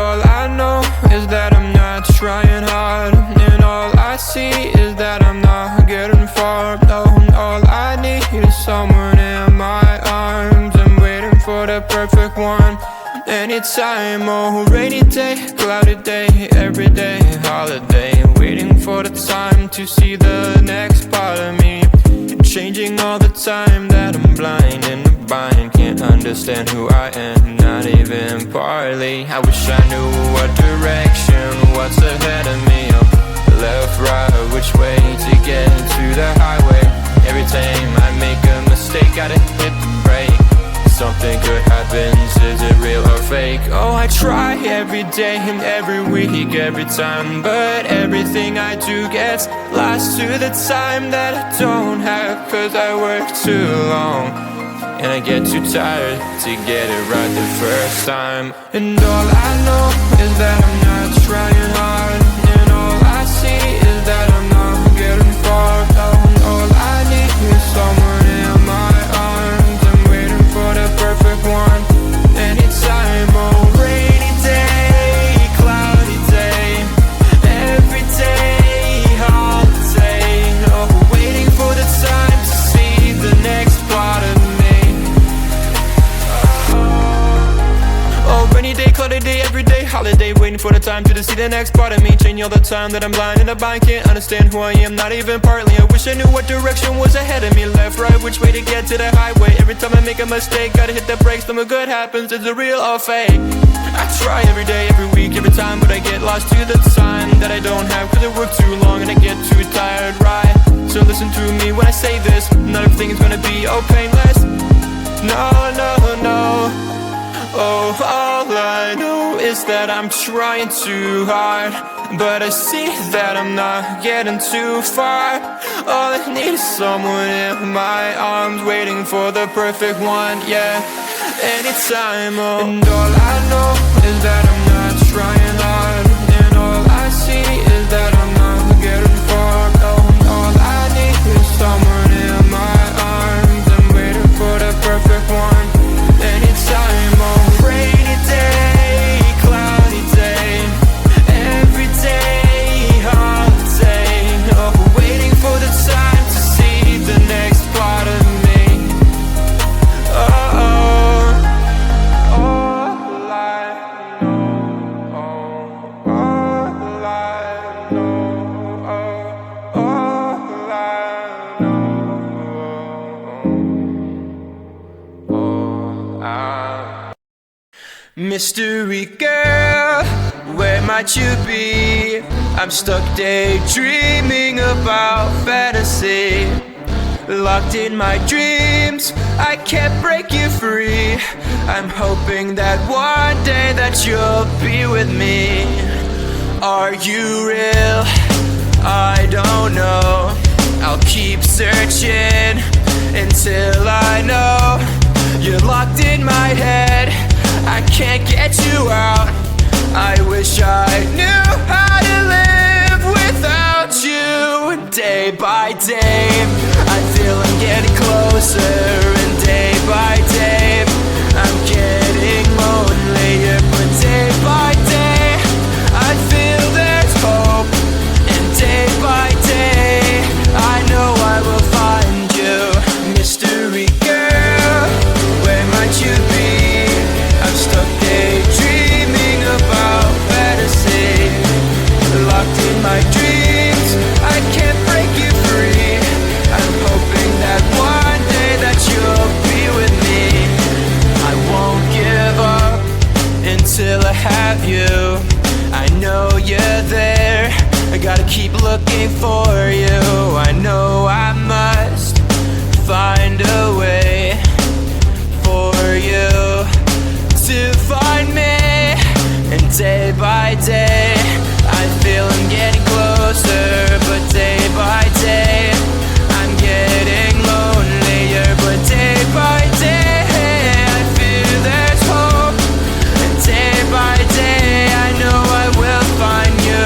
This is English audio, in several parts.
all I know is that I'm not trying hard, and all I see is that I'm not getting far. No, all I need is someone in my arms. I'm waiting for the perfect one. Anytime, oh, rainy day, cloudy day, every day, holiday. Waiting for the time to see the next part of me. Changing all the time that I'm blind in the bind. Can't understand who I am, not even partly. I wish I knew what direction, what's ahead of me. Left, right, which way to get to the highway. Every time I make a mistake, gotta hit the brake. Something good happens, is it real or fake? Oh, I try every day and every week, every time, but everything I do gets lost to the time that I don't have. Cause I work too long, and I get too tired to get it right the first time. And all I know is that I'm not trying hard, and all I see is that I'm not getting far. All I need is someone in my arms. I'm waiting for the perfect one. Anytime, oh, rainy day, cloudy day, every day, holiday. Oh, waiting for the time to see the next part of me. Oh, rainy day, cloudy day, every day, holiday. Waiting for the time to see the next part of me. Changing all the time that I'm blind in a bind. Can't understand who I am, not even partly. I wish I knew what direction was ahead of me. Left, right, which way to get to the highway. Every time I make a mistake, gotta hit the brakes. Something good happens, is it real or fake? I try every day, every week, every time, but I get lost to the time that I don't have. Cause I work too long and I get too tired, right? So listen to me when I say this. Not everything is gonna be all painless. No, no, no. Oh, all I know is that I'm trying too hard, but I see that I'm not getting too far. All I need is someone in my arms, waiting for the perfect one, yeah. Anytime, oh. And all I know is that I'm not trying hard, and all I see is that I'm not getting far. Oh, all I need is someone in my arms. I'm waiting for the perfect one. Anytime, oh, rainy day, cloudy day, every day, holiday. Oh, waiting for the time to see the next part of me. Oh, all I know, all I know, all I know. Mystery girl, where might you be? I'm stuck daydreaming about fantasy. Locked in my dreams, I can't break you free. I'm hoping that one day that you'll be with me. Are you real? I don't know. I'll keep searching until I know. You're locked in my head, I can't get you out. I wish I knew how to live without you. Day by day, I feel I'm getting closer, and day by day, I'm getting lonelier. But day by day, I feel there's hope, and day by day, I know I will find you. Mystery girl, where might you be? I'm stuck daydreaming about fantasy. Locked in my dreams, I can't break you free. I'm hoping that one day that you'll be with me. I won't give up until I have you. I know you're there, I gotta keep looking for you. I know I must find a way for you to find me. And day by day, I feel I'm getting closer. But day by day, I'm getting lonelier. But day by day, I feel there's hope. And day by day, I know I will find you.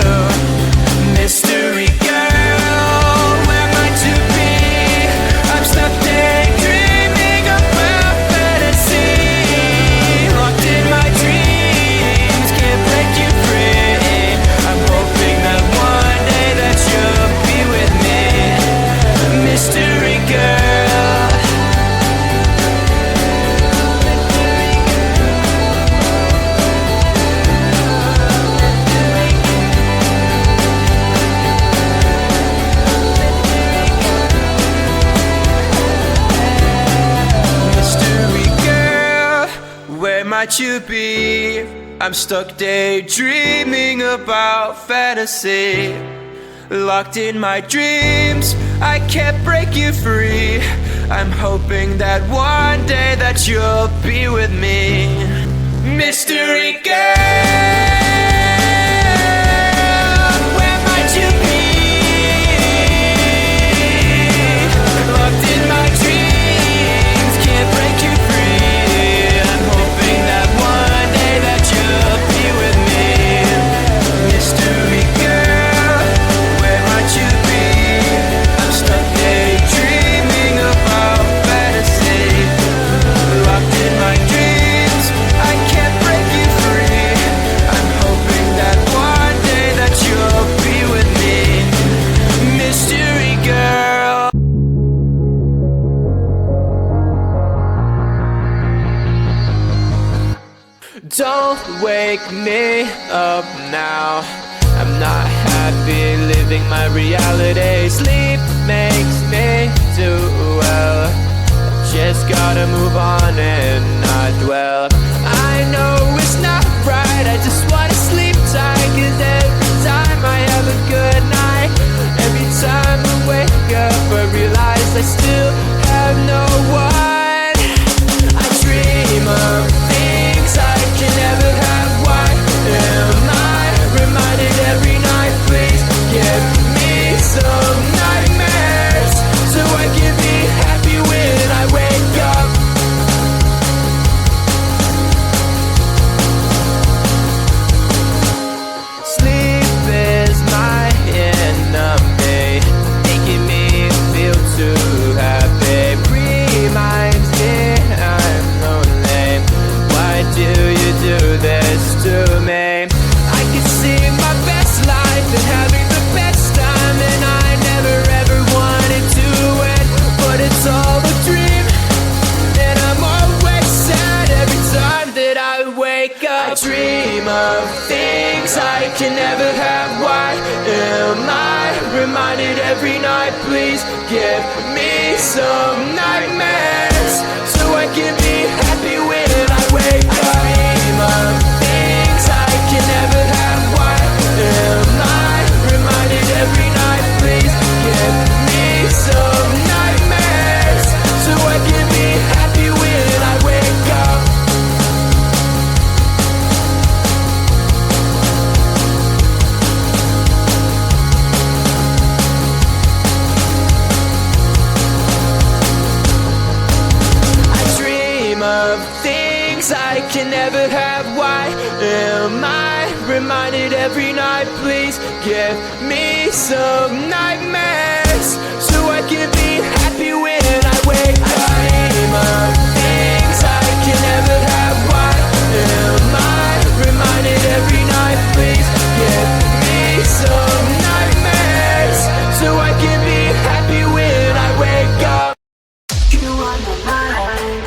Mystery girl, where might you be? I'm stuck daydreaming about fantasy. Locked in my dreams, can't break might you be? I'm stuck daydreaming about fantasy. Locked in my dreams, I can't break you free. I'm hoping that one day that you'll be with me. Mystery girl, where might you be? Locked in my dreams, can't break you free. I'm hoping that one day that you'll be with me. Mystery girl, where might you be? I'm stuck daydreaming about fantasy. Locked in my dreams, I can't break you free. I'm hoping that one day that you'll be with me. Mystery girl. Don't wake me up now. I'm not happy living my reality. Sleep makes me do well. Just gotta move on and not dwell. I know it's not right, I just wanna sleep tight. 'Cause every time I have a good night, every time I wake up I realize I still have no one. I dream of things I can never have. Why am I reminded every night? Please give me some nightmares so I can be happy when I wake up. Sleep is my enemy, making me feel too happy. Reminds me I'm lonely. Why do you do this to me? I could see my best life and having the best time, and I never ever wanted to end, but it's all a dream, and I'm always sad every time that I wake up. I dream of things I can never have. Why am I reminded every night? Please give me some nightmares so I can be happy when I wake up. I dream of things I can never have. Why am I reminded every night? Please give me some nightmares so I can be happy when I wake up. I dream of things I can never have. Why am I reminded every night? Please give me some nightmares so I can be happy when I wake up. I dream of things I can never have. Why am I reminded every night? Please give me some nightmares so I can be happy when I wake up. You are my mind.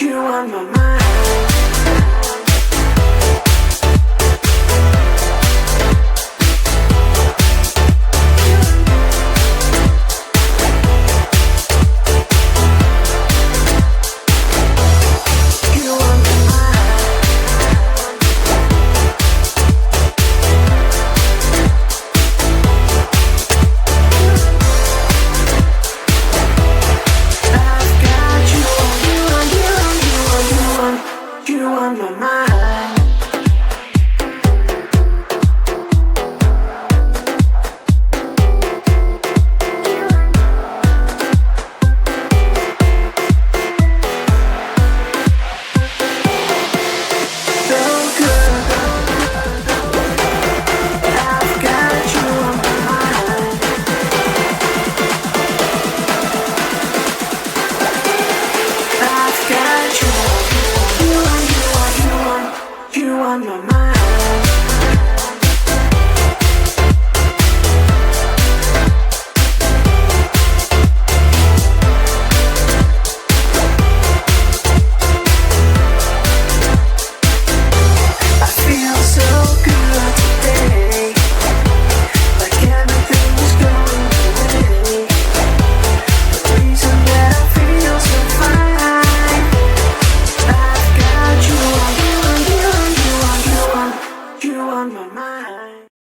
You on my mind. You on my mind. So good. I've got you on my mind. I've got you. You on my mind.